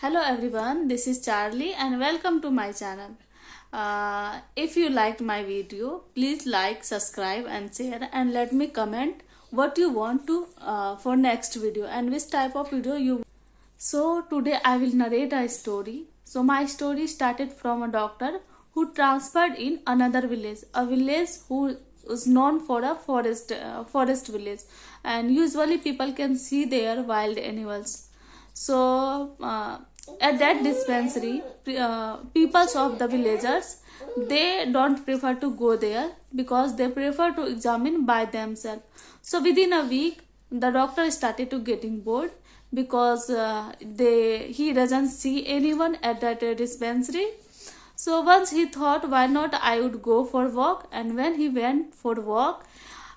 Hello everyone, this is Charlie and welcome to my channel. If you liked my video, please like, subscribe and share, and let me comment what you want to for next video and which type of video you. So today I will narrate a story. So my story started from a doctor who transferred in another village, a village who is known for a forest village, and usually people can see their wild animals. So at that dispensary, peoples of the villagers, they don't prefer to go there because they prefer to examine by themselves. So within a week, the doctor started to getting bored because he doesn't see anyone at that dispensary. So once he thought, why not I would go for walk, and when he went for walk,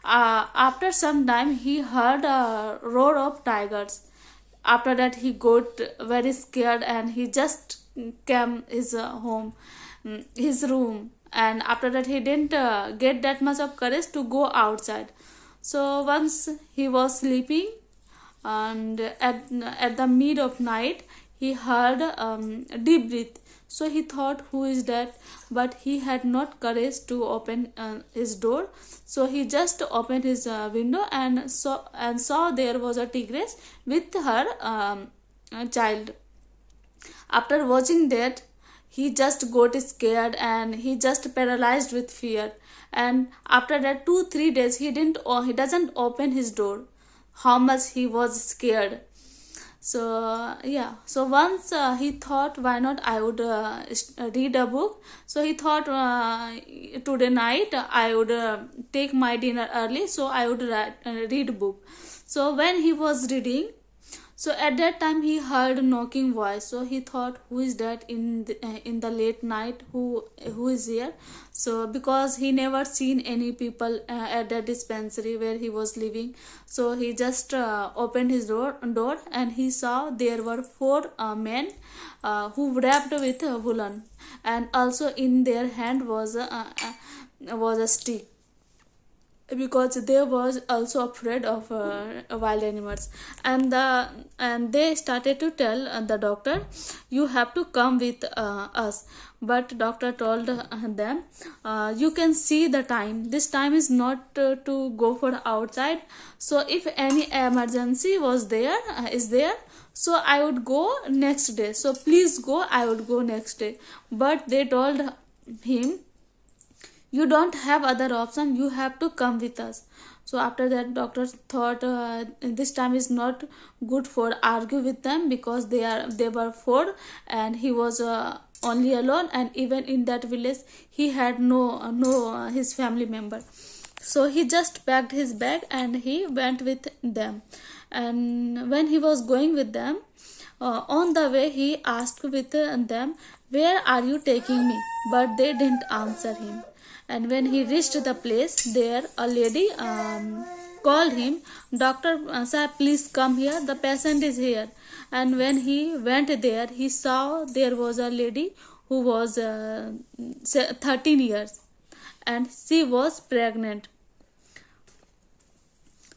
after some time he heard a roar of tigers. After that he got very scared and he just came his his room, and after that he didn't get that much of courage to go outside. So once he was sleeping, and at the mid of night he heard deep breath. So he thought, who is that? But he had not courage to open his door. So he just opened his window and saw there was a tigress with her child. After watching that, he just got scared and he just paralyzed with fear. And after that 2-3 days he doesn't open his door. How much he was scared. So yeah, so once he thought, why not I would read a book. So he thought, today night I would take my dinner early, so I would read a book. So when he was reading, so at that time he heard knocking voice. So he thought, who is that in the late night, who is here? So because he never seen any people at that dispensary where he was living, so he just opened his door and he saw there were 4 men who wrapped with woolen, and also in their hand was a stick, because they was also afraid of wild animals. And they started to tell the doctor, you have to come with us. But doctor told them, you can see the time, this time is not to go for outside. So if any emergency is there, so I would go next day, so please go, I would go next day. But they told him, you don't have other option, you have to come with us. So after that doctor thought, this time is not good for argue with them, because they were 4 and he was only alone, and even in that village he had no his family member. So he just packed his bag and he went with them. And when he was going with them, on the way he asked with them, where are you taking me? But they didn't answer him. And when he reached the place, there a lady called him, Doctor Sahib, please come here, the patient is here. And when he went there, he saw there was a lady who was 13 years and she was pregnant.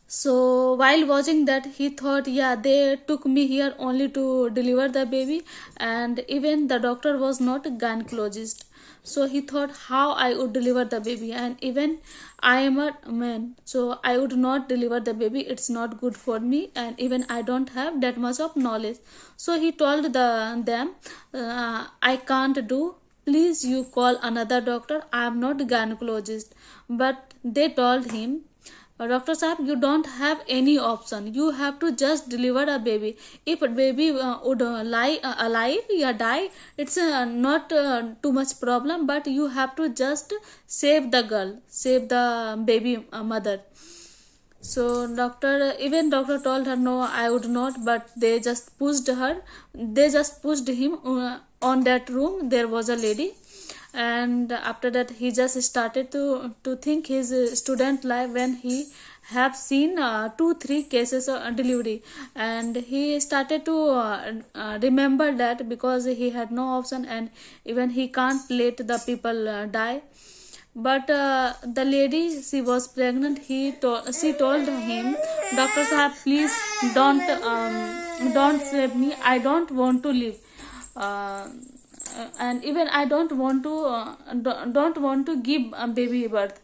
So while watching that, he thought, yeah, they took me here only to deliver the baby, and even the doctor was not a gynecologist. So he thought, how I would deliver the baby, and even I am a man, so I would not deliver the baby, it's not good for me, and even I don't have that much of knowledge. So he told them, I can't do, please you call another doctor, I am not a gynecologist. But they told him, Doctor Sahib, you don't have any option. You have to just deliver a baby. If a baby would lie alive or die, it's not too much problem. But you have to just save the girl, save the baby mother. So even doctor told her, no, I would not. But they just pushed her. They just pushed him on that room. There was a lady. And after that he just started to think his student life, when he have seen 2-3 cases of delivery, and he started to remember that, because he had no option and even he can't let the people die. But the lady, she was pregnant. She told him, Doctor Sahab, please don't save me, I don't want to live. uh, and even I don't want to give a baby birth.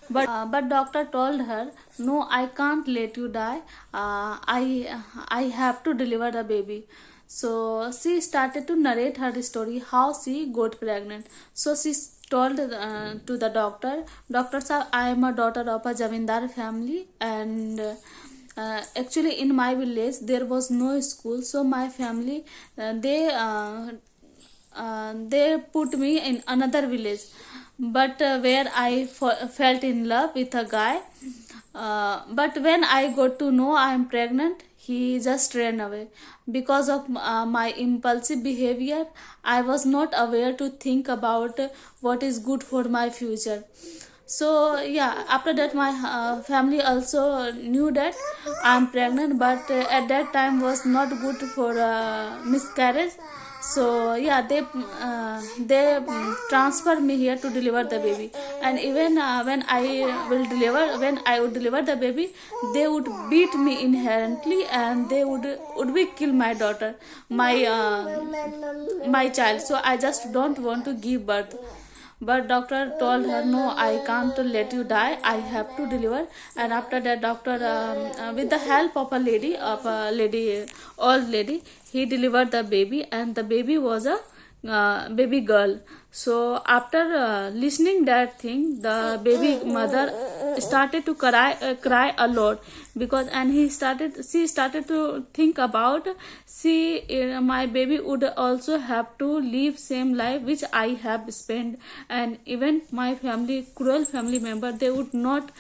But doctor told her, no, I can't let you die. I have to deliver the baby. So she started to narrate her story how she got pregnant. So she told to the doctor, Doctor sir, I am a daughter of a zamindar family, and actually in my village there was no school, so my family they put me in another village, but where I felt in love with a guy. But when I got to know I am pregnant, he just ran away. Because of my impulsive behavior, I was not aware to think about what is good for my future. So yeah, after that my family also knew that I'm pregnant, but at that time was not good for miscarriage. So yeah, they transfer me here to deliver the baby. And even when I would deliver the baby, they would beat me inherently, and they would be kill my daughter, my child. So I just don't want to give birth. But doctor told her, no, I can't let you die, I have to deliver. And after that, doctor with the help of a old lady, he delivered the baby, and the baby was a baby girl. So after listening that thing, the baby mother started to cry a lot, because and she started to think about, see, my baby would also have to live same life which I have spent. And even my family, cruel family member, they would not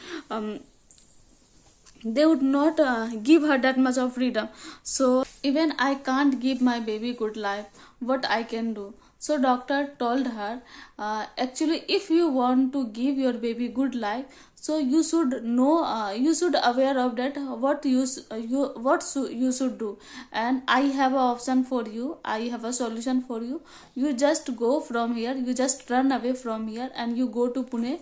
give her that much of freedom. So even I can't give my baby good life, what I can do? So doctor told her, actually if you want to give your baby good life, so you should know, you should aware of that, you should do. And I have an option for you, I have a solution for you. You just go from here, you just run away from here, and you go to Pune,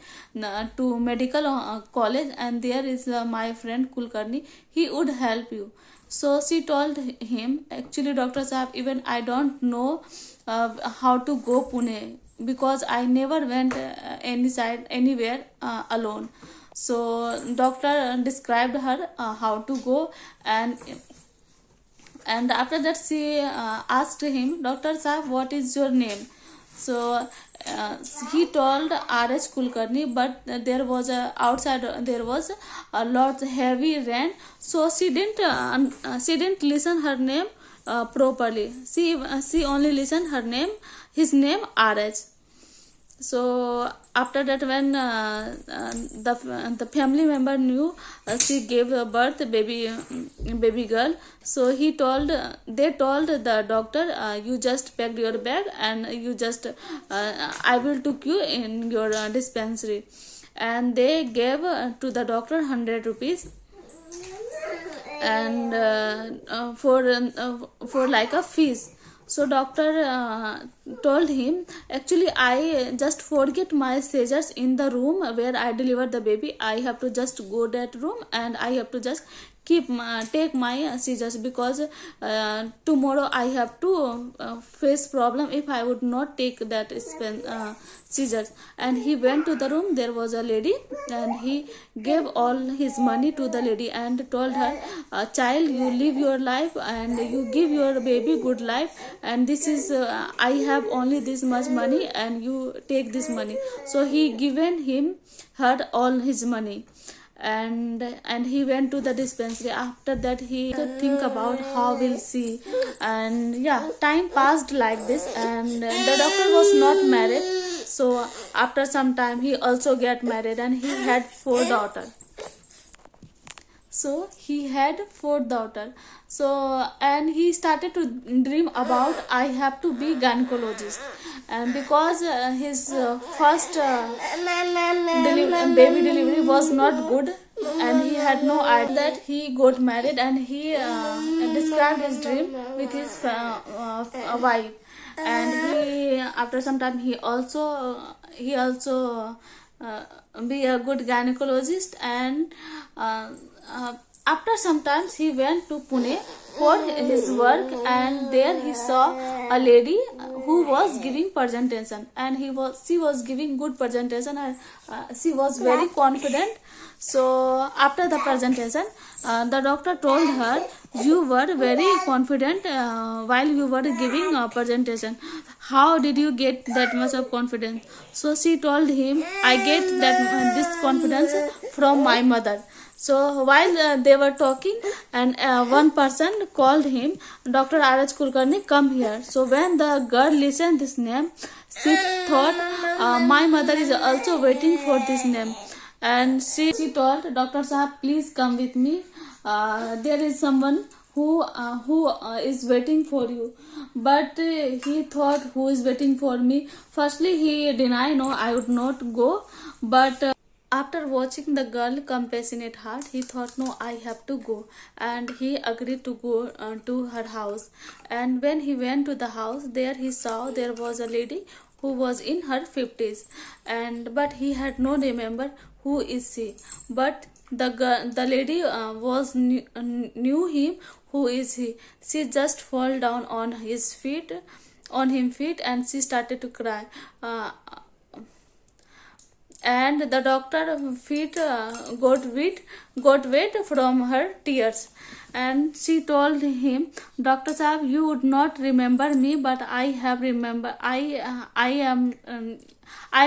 to medical college, and there is my friend Kulkarni, he would help you. So she told him, actually Dr. Sahab, even I don't know how to go Pune, because I never went anywhere alone. So doctor described her how to go. And after that she asked him, Dr. Sahab, what is your name? So he told R.H. Kulkarni, but there was there was a lot heavy rain, so she didn't listen her name properly. She only listened his name R.H. So after that, when the family member knew she gave birth baby girl, so they told the doctor, you just packed your bag, and you just I will took you in your dispensary. And they gave to the doctor 100 rupees, and for like a fees. So doctor told him, actually I just forget my scissors in the room where I deliver the baby. I have to just go that room, and I have to just take my scissors, because tomorrow I have to face problem if I would not take that scissors. And he went to the room, there was a lady, and he gave all his money to the lady and told her, child, you live your life and you give your baby good life, and this is I have only this much money, and you take this money. So he given her all his money, and he went to the dispensary. After that, he to think about how will see. And yeah, time passed like this, and the doctor was not married. So after some time, he also get married, and he had 4 daughters. So he had 4 daughters. So and he started to dream about, I have to be gynecologist. And because his first baby delivery was not good, and he had no idea, that he got married, and he described his dream with his wife. And he, after some time, he also be a good gynecologist. And After some time he went to Pune for his work, and there he saw a lady who was giving presentation, and she was giving good presentation, and she was very confident. So after the presentation, the doctor told her, you were very confident while you were giving a presentation. How did you get that much of confidence? So she told him, I get this confidence from my mother. So while they were talking, and one person called him, Dr. R.H. Kulkarni, come here. So when the girl listened this name, she thought, my mother is also waiting for this name. And she told Dr. Sahab, please come with me. There is someone who is waiting for you. But he thought, who is waiting for me? Firstly he denied, no, I would not go. But after watching the girl compassionate heart, he thought, no, I have to go. And he agreed to go to her house. And when he went to the house, there he saw there was a lady who was in her 50s, and but he had no remember who is she. But the lady was knew him, who is he. She just fall down on his feet, and she started to cry. And the doctor feet got wet from her tears. And she told him, Dr. Sahab, you would not remember me, but I have remember. I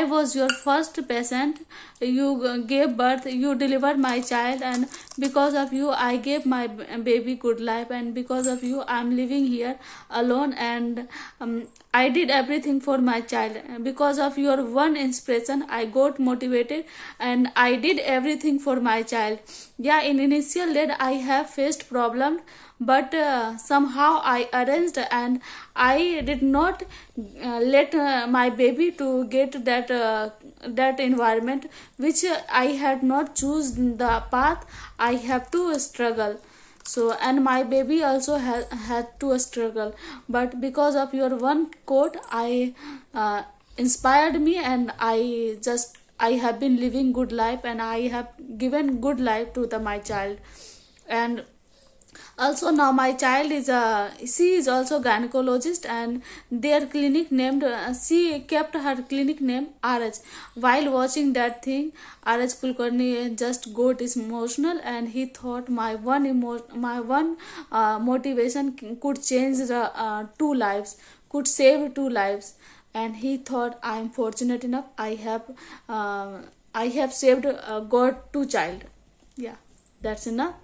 was your first patient. You gave birth, you delivered my child, and because of you I gave my baby good life, and because of you I'm living here alone. And I did everything for my child. Because of your one inspiration I got motivated, and I did everything for my child. Yeah, in initial days I have faced problem, but somehow I arranged, and I did not let my baby to get that environment which I had not chosen the path. I have to struggle. So, and my baby also had to struggle, but because of your one quote I inspired me, and I have been living good life, and I have given good life to my child. And also now my child is she is also gynecologist, and their clinic named she kept her clinic name RH. While watching that thing, RH Kulkarni just got emotional, and he thought, my one motivation could change the two lives, could save two lives. And he thought, I am fortunate enough, I have saved God two child. Yeah, that's enough.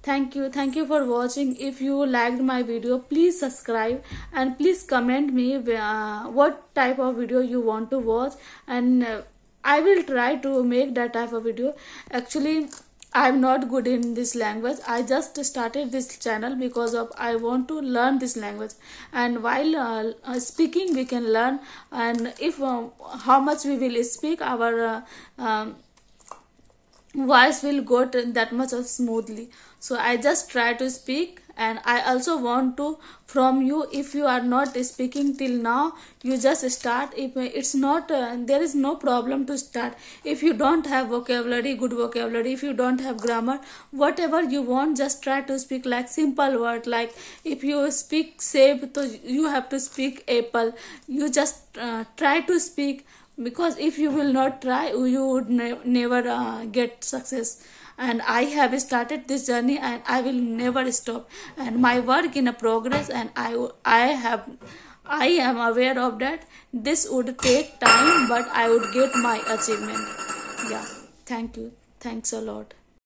Thank you for watching. If you liked my video, please subscribe, and please comment me what type of video you want to watch, and I will try to make that type of video. Actually I'm not good in this language. I just started this channel because of I want to learn this language, and while speaking we can learn. And if how much we will speak, our voice will go that much of smoothly. So I just try to speak, and I also want to from you, if you are not speaking till now, you just start. If it's not there is no problem to start. If you don't have vocabulary, good vocabulary, if you don't have grammar, whatever you want, just try to speak like simple word. Like if you speak save, so you have to speak apple. You just try to speak, because if you will not try, you would never get success. And I have started this journey, and I will never stop, and my work in a progress, and I am aware of that. This would take time, but I would get my achievement. Yeah, thank you, thanks a lot.